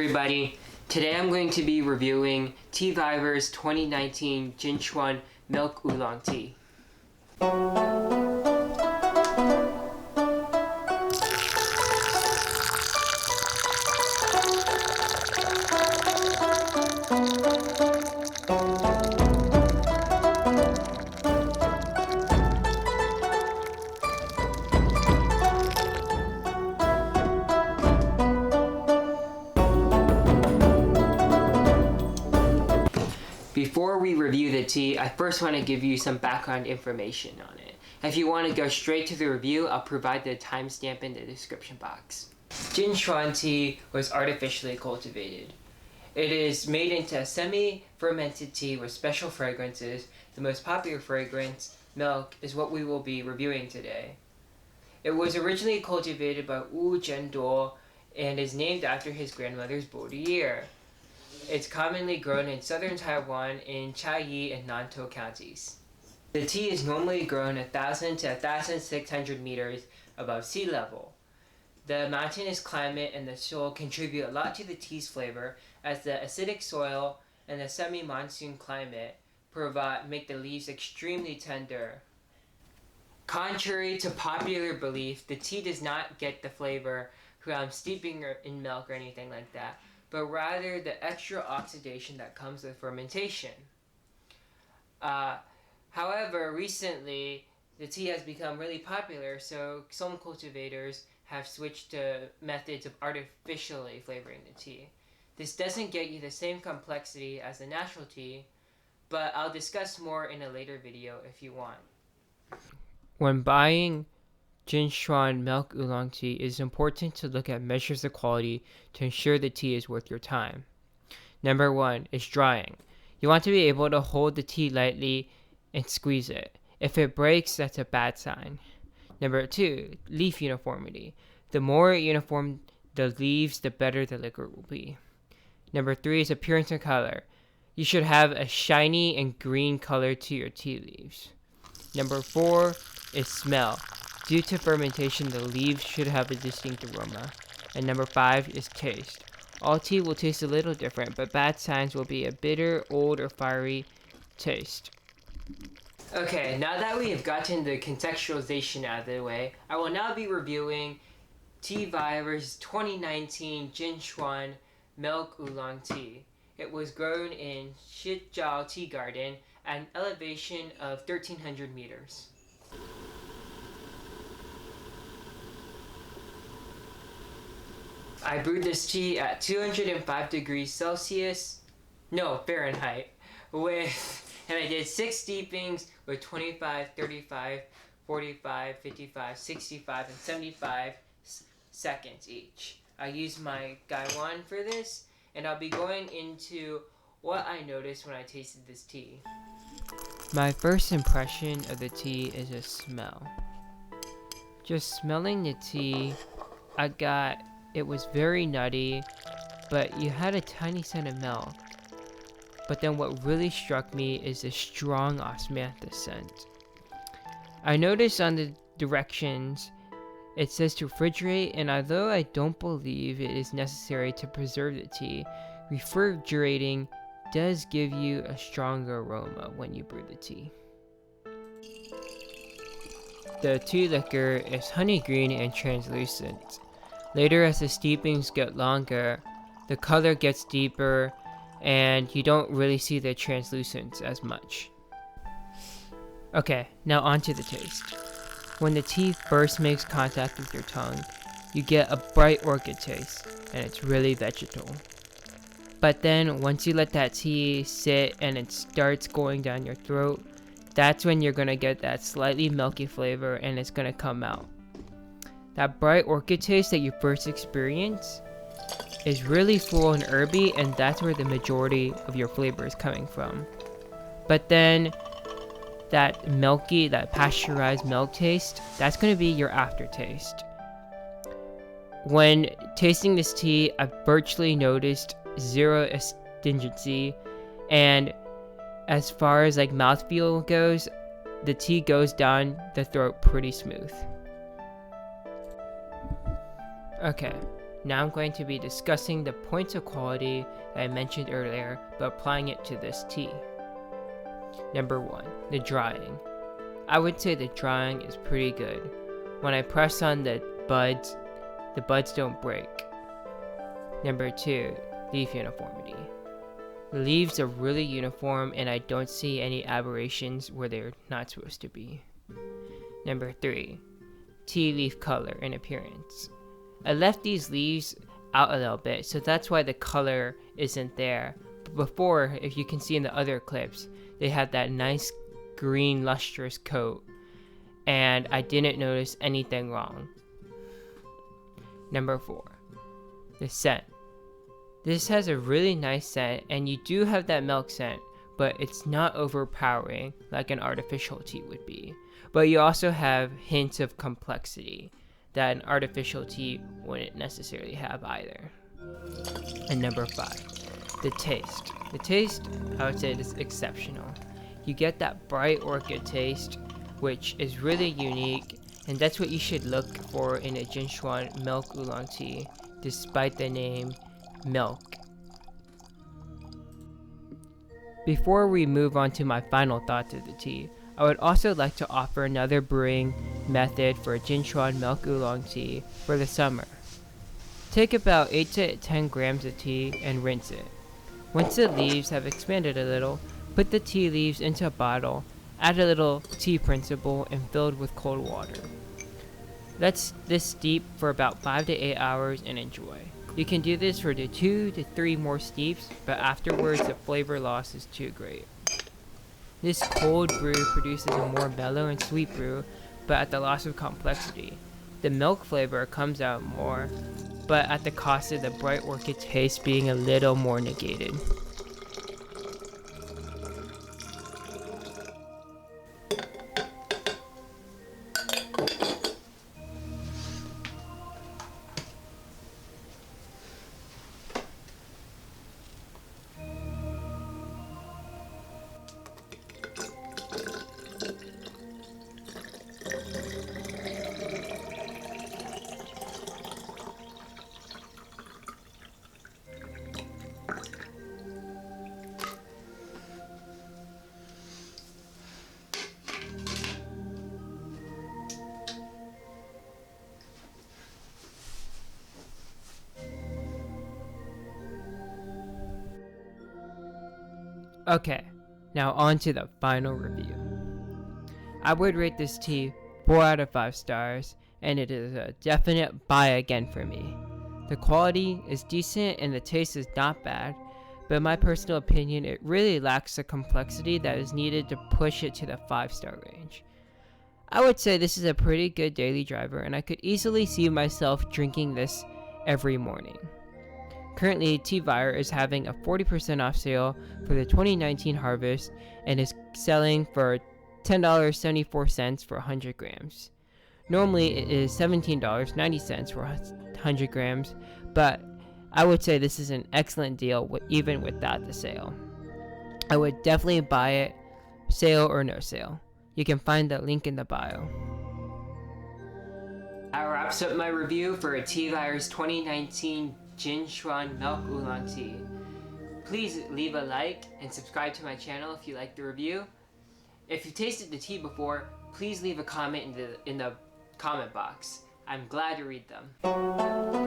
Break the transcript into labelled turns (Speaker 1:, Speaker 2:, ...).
Speaker 1: everybody, today I'm going to be reviewing Teavire's 2019 Jin Xuan Milk Oolong Tea. Before we review the tea, I first want to give you some background information on it. If you want to go straight to the review, I'll provide the timestamp in the description box. Jin Xuan tea was artificially cultivated. It is made into a semi-fermented tea with special fragrances. The most popular fragrance, milk, is what we will be reviewing today. It was originally cultivated by Wu Zhenduo and is named after his grandmother's boudier. It's commonly grown in southern Taiwan in Chiayi and Nantou counties. The tea is normally grown 1,000 to 1,600 meters above sea level. The mountainous climate and the soil contribute a lot to the tea's flavor, as the acidic soil and the semi-monsoon climate make the leaves extremely tender. Contrary to popular belief, the tea does not get the flavor from steeping in milk or anything like that, but rather the extra oxidation that comes with fermentation. However, recently, the tea has become really popular, so some cultivators have switched to methods of artificially flavoring the tea. This doesn't get you the same complexity as the natural tea, but I'll discuss more in a later video if you want. When buying Jin Xuan Milk Oolong Tea, it is important to look at measures of quality to ensure the tea is worth your time. Number 1 is drying. You want to be able to hold the tea lightly and squeeze it. If it breaks, that's a bad sign. Number 2, leaf uniformity. The more uniform the leaves, the better the liquid will be. Number 3 is appearance and color. You should have a shiny and green color to your tea leaves. Number 4 is smell. Due to fermentation, the leaves should have a distinct aroma. And number 5 is taste. All tea will taste a little different, but bad signs will be a bitter, old, or fiery taste. Okay, now that we have gotten the contextualization out of the way, I will now be reviewing Teavire's 2019 Jin Xuan Milk Oolong Tea. It was grown in Shijiao Tea Garden at an elevation of 1,300 meters. I brewed this tea at 205 degrees Fahrenheit, and I did 6 steepings with 25, 35, 45, 55, 65, and 75 seconds each. I used my Gaiwan for this, and I'll be going into what I noticed when I tasted this tea. My first impression of the tea is a smell. Just smelling the tea, it was very nutty, but you had a tiny scent of milk. But then what really struck me is the strong osmanthus scent. I noticed on the directions it says to refrigerate, and although I don't believe it is necessary to preserve the tea, refrigerating does give you a stronger aroma when you brew the tea. The tea liquor is honey green and translucent. Later, as the steepings get longer, the color gets deeper and you don't really see the translucence as much. Okay, now on to the taste. When the tea first makes contact with your tongue, you get a bright orchid taste, and it's really vegetal. But then once you let that tea sit and it starts going down your throat, that's when you're gonna get that slightly milky flavor and it's gonna come out. That bright orchid taste that you first experience is really full and herby, and that's where the majority of your flavor is coming from. But then that milky, that pasteurized milk taste, that's going to be your aftertaste. When tasting this tea, I virtually noticed zero astringency, and as far as like mouthfeel goes, the tea goes down the throat pretty smooth. Okay, Now I'm going to be discussing the points of quality that I mentioned earlier, but applying it to this tea. Number 1, the drying. I would say the drying is pretty good. When I press on the buds don't break. Number 2, leaf uniformity. The leaves are really uniform and I don't see any aberrations where they're not supposed to be. Number 3, tea leaf color and appearance. I left these leaves out a little bit, so that's why the color isn't there. But before, if you can see in the other clips, they had that nice green lustrous coat, and I didn't notice anything wrong. Number 4, the scent. This has a really nice scent, and you do have that milk scent, but it's not overpowering like an artificial tea would be. But you also have hints of complexity that an artificial tea wouldn't necessarily have either. And number 5, the taste. The taste, I would say, is exceptional. You get that bright orchid taste, which is really unique, and that's what you should look for in a Jin Xuan milk oolong tea, despite the name milk. Before we move on to my final thoughts of the tea, I would also like to offer another brewing method for Jin Xuan milk oolong tea for the summer. Take about 8 to 10 grams of tea and rinse it. Once the leaves have expanded a little, put the tea leaves into a bottle, add a little tea principle, and fill it with cold water. Let this steep for about 5 to 8 hours and enjoy. You can do this for the 2 to 3 more steeps, but afterwards the flavor loss is too great. This cold brew produces a more mellow and sweet brew, but at the loss of complexity. The milk flavor comes out more, but at the cost of the bright orchid taste being a little more negated. Okay, now on to the final review. I would rate this tea 4 out of 5 stars, and it is a definite buy again for me. The quality is decent and the taste is not bad, but in my personal opinion, it really lacks the complexity that is needed to push it to the 5-star range. I would say this is a pretty good daily driver, and I could easily see myself drinking this every morning. Currently, Teavire is having a 40% off sale for the 2019 harvest and is selling for $10.74 for 100 grams. Normally, it is $17.90 for 100 grams, but I would say this is an excellent deal even without the sale. I would definitely buy it, sale or no sale. You can find the link in the bio. That wraps up my review for Teavire's 2019 Jin Xuan Milk Oolong Tea. Please leave a like and subscribe to my channel if you liked the review. If you tasted the tea before, please leave a comment in the comment box. I'm glad to read them.